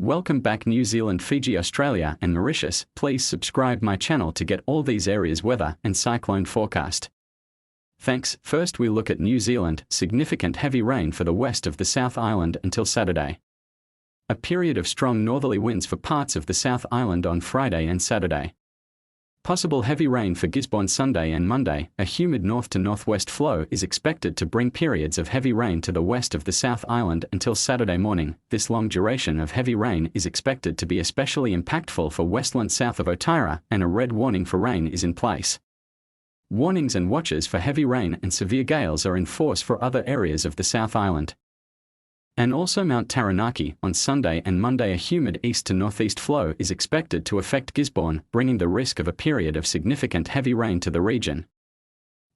Welcome back New Zealand, Fiji, Australia and Mauritius. Please subscribe my channel to get all these areas weather and cyclone forecast. Thanks. First we look at New Zealand. Significant heavy rain for the west of the South Island until Saturday. A period of strong northerly winds for parts of the South Island on Friday and Saturday. Possible heavy rain for Gisborne Sunday and Monday. A humid north to northwest flow is expected to bring periods of heavy rain to the west of the South Island until Saturday morning. This long duration of heavy rain is expected to be especially impactful for Westland south of Otira, and a red warning for rain is in place. Warnings and watches for heavy rain and severe gales are in force for other areas of the South Island. And also Mount Taranaki. On Sunday and Monday, a humid east to northeast flow is expected to affect Gisborne, bringing the risk of a period of significant heavy rain to the region.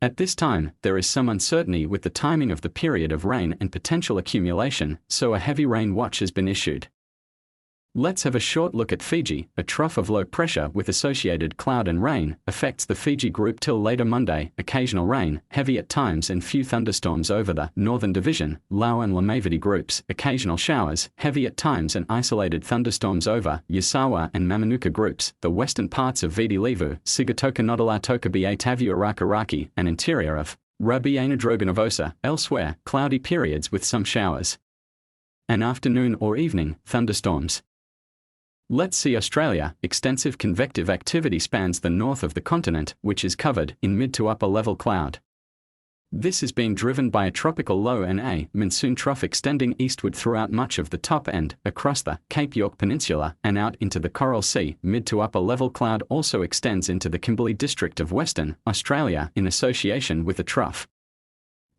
At this time, there is some uncertainty with the timing of the period of rain and potential accumulation, so a heavy rain watch has been issued. Let's have a short look at Fiji. A trough of low pressure with associated cloud and rain affects the Fiji group till later Monday. Occasional rain, heavy at times and few thunderstorms over the Northern Division, Lau and Lamavity groups. Occasional showers, heavy at times and isolated thunderstorms over Yasawa and Mamanuka groups. The western parts of Viti Levu, Sigatoka Nodalatoka Ba Tavu Arakaraki and interior of Rabiana Droganavosa. Elsewhere, cloudy periods with some showers. An afternoon or evening, thunderstorms. Let's see Australia. Extensive convective activity spans the north of the continent, which is covered in mid to upper level cloud. This is being driven by a tropical low and a monsoon trough extending eastward throughout much of the top end, across the Cape York Peninsula, and out into the Coral Sea. Mid to upper level cloud also extends into the Kimberley district of Western Australia in association with a trough.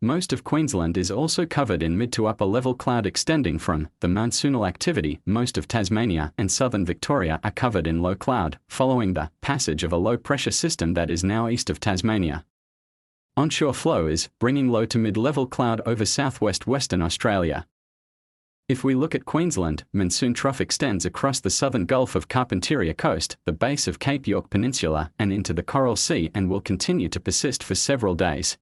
Most of Queensland is also covered in mid to upper level cloud extending from the monsoonal activity. Most of Tasmania and southern Victoria are covered in low cloud, following the passage of a low pressure system that is now east of Tasmania. Onshore flow is bringing low to mid-level cloud over southwest Western Australia. If we look at Queensland, monsoon trough extends across the southern Gulf of Carpentaria coast, the base of Cape York Peninsula and into the Coral Sea, and will continue to persist for several days.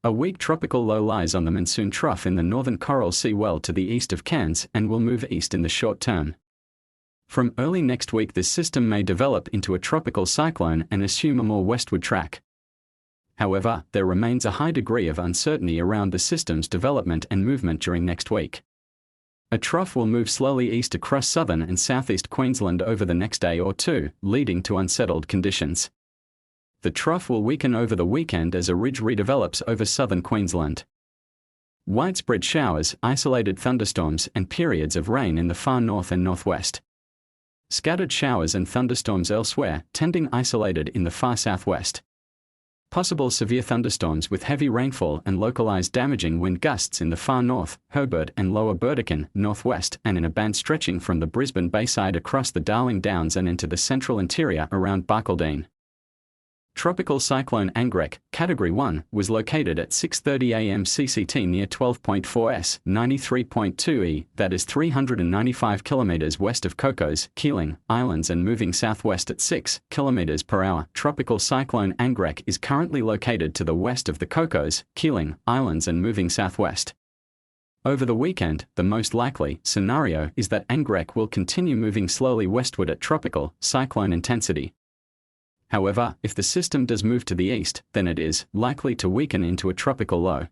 A weak tropical low lies on the monsoon trough in the northern Coral Sea well to the east of Cairns and will move east in the short term. From early next week this system may develop into a tropical cyclone and assume a more westward track. However, there remains a high degree of uncertainty around the system's development and movement during next week. A trough will move slowly east across southern and southeast Queensland over the next day or two, leading to unsettled conditions. The trough will weaken over the weekend as a ridge redevelops over southern Queensland. Widespread showers, isolated thunderstorms and periods of rain in the far north and northwest. Scattered showers and thunderstorms elsewhere, tending isolated in the far southwest. Possible severe thunderstorms with heavy rainfall and localized damaging wind gusts in the far north, Herbert and lower Burdekin, northwest, and in a band stretching from the Brisbane Bayside across the Darling Downs and into the central interior around Barcaldine. Tropical cyclone Angrek, Category 1, was located at 6:30 am CCT near 12.4 s, 93.2 e, that is 395 km west of Cocos, Keeling Islands, and moving southwest at 6 km per hour. Tropical cyclone Angrek is currently located to the west of the Cocos, Keeling Islands, and moving southwest. Over the weekend, the most likely scenario is that Angrek will continue moving slowly westward at tropical cyclone intensity. However, if the system does move to the east, then it is likely to weaken into a tropical low.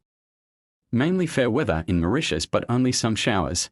Mainly fair weather in Mauritius, but only some showers.